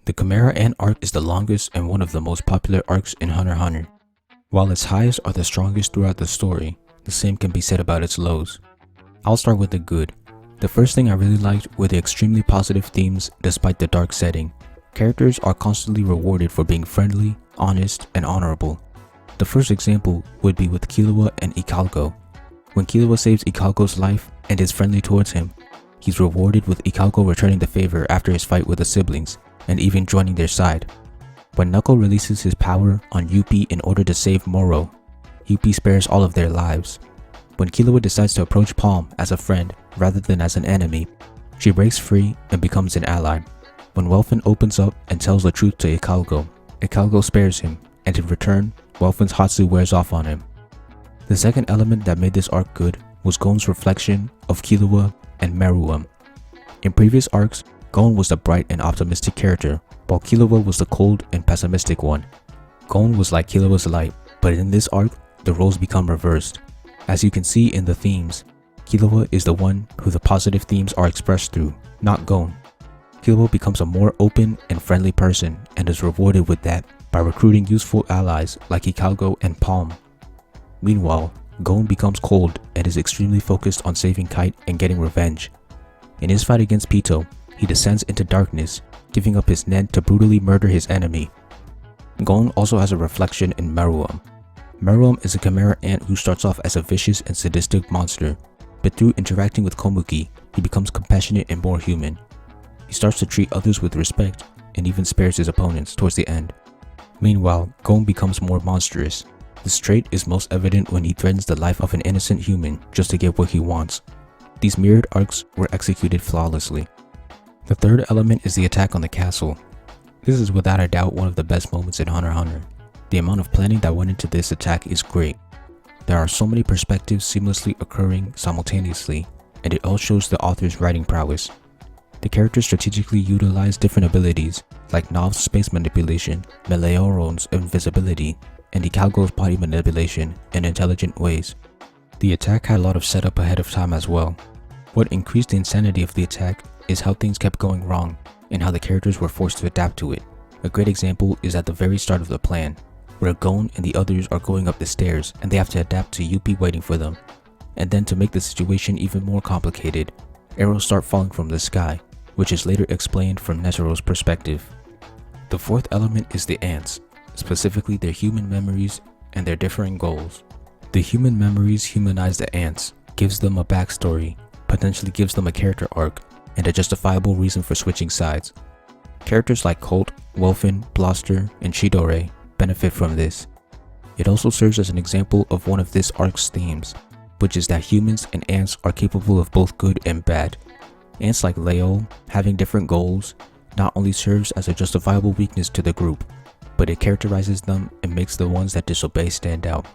The Chimera Ant arc is the longest and one of the most popular arcs in Hunter x Hunter. While its highs are the strongest throughout the story, the same can be said about its lows. I'll start with the good. The first thing I really liked were the extremely positive themes despite the dark setting. Characters are constantly rewarded for being friendly, honest, and honorable. The first example would be with Killua and Icalco. When Killua saves Icalco's life and is friendly towards him, he's rewarded with Icalco returning the favor after his fight with the siblings, and even joining their side. When Knuckle releases his power on Yuppie in order to save Moro, Yuppie spares all of their lives. When Killua decides to approach Palm as a friend rather than as an enemy, she breaks free and becomes an ally. When Welfin opens up and tells the truth to Icalco, Icalco spares him, and in return, Welfin's Hatsu wears off on him. The second element that made this arc good was Gon's reflection of Killua and Meruem. In previous arcs, Gon was the bright and optimistic character, while Killua was the cold and pessimistic one. Gon was like Killua's light, but in this arc, the roles become reversed. As you can see in the themes, Killua is the one who the positive themes are expressed through, not Gon. Killua becomes a more open and friendly person and is rewarded with that by recruiting useful allies like Icalco and Palm. Meanwhile, Gon becomes cold and is extremely focused on saving Kite and getting revenge. In his fight against Pito, he descends into darkness, giving up his Nen to brutally murder his enemy. Gon also has a reflection in Meruem. Meruem is a Chimera Ant who starts off as a vicious and sadistic monster, but through interacting with Komuki, he becomes compassionate and more human. He starts to treat others with respect and even spares his opponents towards the end. Meanwhile, Gon becomes more monstrous. This trait is most evident when he threatens the life of an innocent human just to get what he wants. These mirrored arcs were executed flawlessly. The third element is the attack on the castle. This is without a doubt one of the best moments in Hunter x Hunter. The amount of planning that went into this attack is great. There are so many perspectives seamlessly occurring simultaneously, and it all shows the author's writing prowess. The characters strategically utilize different abilities, like Nov's space manipulation, Meleoron's invisibility, and Icalco's body manipulation in intelligent ways. The attack had a lot of setup ahead of time as well. What increased the insanity of the attack is how things kept going wrong, and how the characters were forced to adapt to it. A great example is at the very start of the plan, where Gon and the others are going up the stairs and they have to adapt to Yuppie waiting for them. And then to make the situation even more complicated, arrows start falling from the sky, which is later explained from Netero's perspective. The fourth element is the ants, specifically their human memories and their differing goals. The human memories humanize the ants, gives them a backstory, potentially gives them a character arc, and a justifiable reason for switching sides. Characters like Colt, Welfin, Blaster, and Chidore benefit from this. It also serves as an example of one of this arc's themes, which is that humans and ants are capable of both good and bad. Ants like Leo, having different goals, not only serves as a justifiable weakness to the group, but it characterizes them and makes the ones that disobey stand out.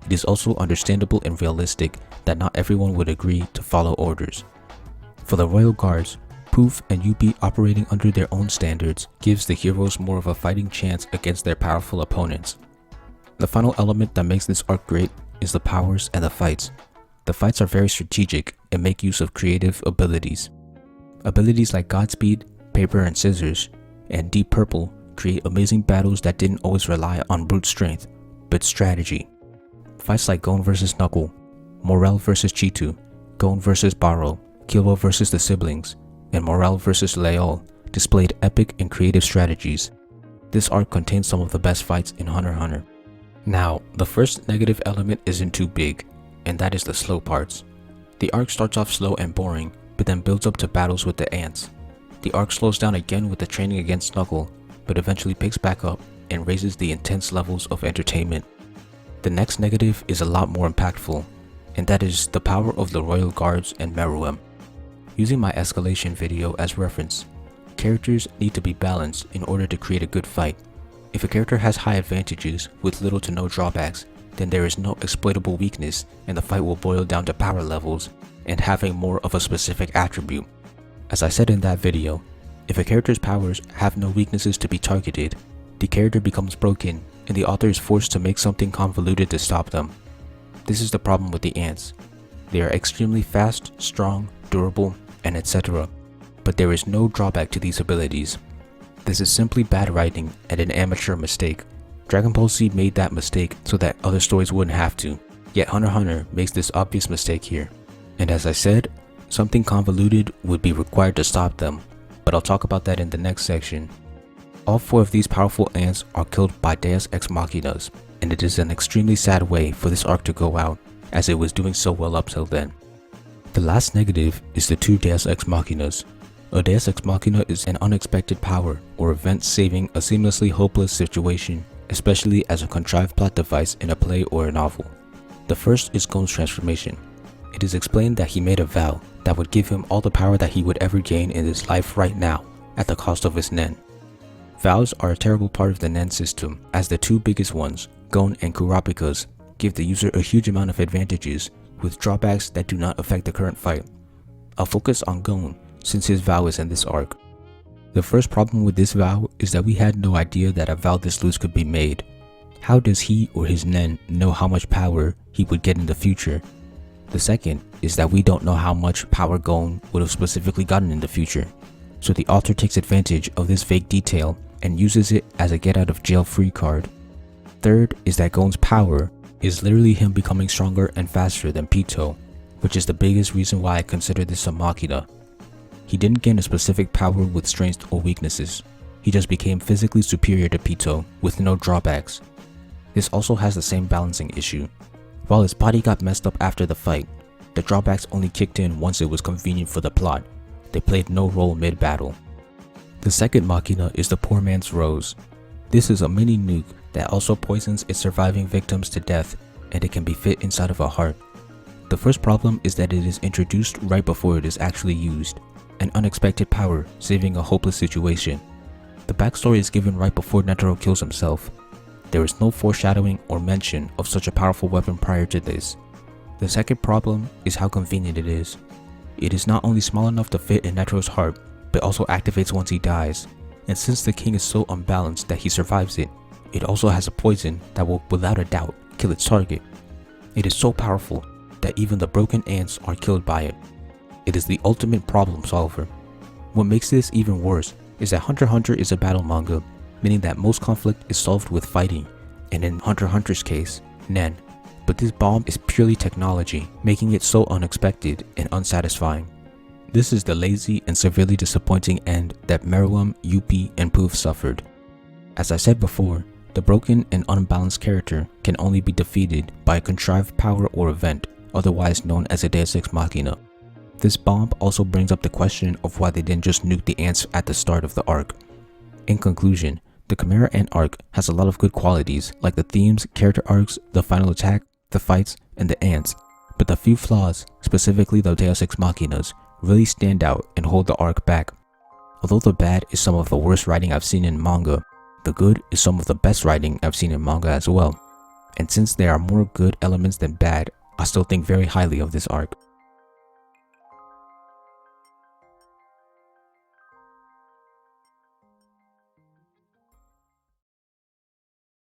It is also understandable and realistic that not everyone would agree to follow orders. For the Royal Guards, Poof and Yuppie operating under their own standards gives the heroes more of a fighting chance against their powerful opponents. The final element that makes this arc great is the powers and the fights. The fights are very strategic and make use of creative abilities. Abilities like Godspeed, Paper and Scissors, and Deep Purple create amazing battles that didn't always rely on brute strength, but strategy. Fights like Gon vs Knuckle, Morel vs Chitu, Gon vs Barrow, Killua vs the siblings, and Morel vs Leol displayed epic and creative strategies. This arc contains some of the best fights in Hunter x Hunter. Now, the first negative element isn't too big, and that is the slow parts. The arc starts off slow and boring, but then builds up to battles with the ants. The arc slows down again with the training against Knuckle, but eventually picks back up and raises the intense levels of entertainment. The next negative is a lot more impactful, and that is the power of the Royal Guards and Meruem. Using my escalation video as reference, characters need to be balanced in order to create a good fight. If a character has high advantages with little to no drawbacks, then there is no exploitable weakness and the fight will boil down to power levels and having more of a specific attribute. As I said in that video, if a character's powers have no weaknesses to be targeted, the character becomes broken and the author is forced to make something convoluted to stop them. This is the problem with the ants. They are extremely fast, strong, durable, and etc. But there is no drawback to these abilities. This is simply bad writing and an amateur mistake. Dragon Ball Z made that mistake so that other stories wouldn't have to, yet Hunter x Hunter makes this obvious mistake here. And as I said, something convoluted would be required to stop them, but I'll talk about that in the next section. All 4 of these powerful ants are killed by Deus Ex Machinas, and it is an extremely sad way for this arc to go out, as it was doing so well up till then. The last negative is the 2 Deus Ex Machinas. A Deus Ex Machina is an unexpected power or event saving a seamlessly hopeless situation, especially as a contrived plot device in a play or a novel. The first is Gon's transformation. It is explained that he made a vow that would give him all the power that he would ever gain in his life right now, at the cost of his Nen. Vows are a terrible part of the Nen system, as the 2 biggest ones, Gon and Kurapikas, give the user a huge amount of advantages, with drawbacks that do not affect the current fight. I'll focus on Gon, since his vow is in this arc. The first problem with this vow is that we had no idea that a vow this loose could be made. How does he or his Nen know how much power he would get in the future? The second is that we don't know how much power Gon would have specifically gotten in the future, so the author takes advantage of this vague detail and uses it as a get out of jail free card. Third is that Gon's power is literally him becoming stronger and faster than Pitou, which is the biggest reason why I consider this a Machina. He didn't gain a specific power with strengths or weaknesses, he just became physically superior to Pitou with no drawbacks. This also has the same balancing issue. While his body got messed up after the fight, the drawbacks only kicked in once it was convenient for the plot. They played no role mid-battle. The second Machina is the poor man's rose. This is a mini nuke that also poisons its surviving victims to death, and it can be fit inside of a heart. The first problem is that it is introduced right before it is actually used, an unexpected power saving a hopeless situation. The backstory is given right before Netero kills himself. There is no foreshadowing or mention of such a powerful weapon prior to this. The second problem is how convenient it is. It is not only small enough to fit in Netero's heart, but also activates once he dies, and since the king is so unbalanced that he survives it, it also has a poison that will without a doubt kill its target. It is so powerful that even the broken ants are killed by it. It is the ultimate problem solver. What makes this even worse is that Hunter x Hunter is a battle manga, meaning that most conflict is solved with fighting, and in Hunter x Hunter's case, Nen. But this bomb is purely technology, making it so unexpected and unsatisfying. This is the lazy and severely disappointing end that Meruem, Yuppie, and Poof suffered. As I said before, the broken and unbalanced character can only be defeated by a contrived power or event, otherwise known as a Deus Ex Machina. This bomb also brings up the question of why they didn't just nuke the ants at the start of the arc. In conclusion, the Chimera Ant arc has a lot of good qualities like the themes, character arcs, the final attack, the fights, and the ants, but the few flaws, specifically the Deus Ex Machinas, really stand out and hold the arc back. Although the bad is some of the worst writing I've seen in manga, the good is some of the best writing I've seen in manga as well. And since there are more good elements than bad, I still think very highly of this arc.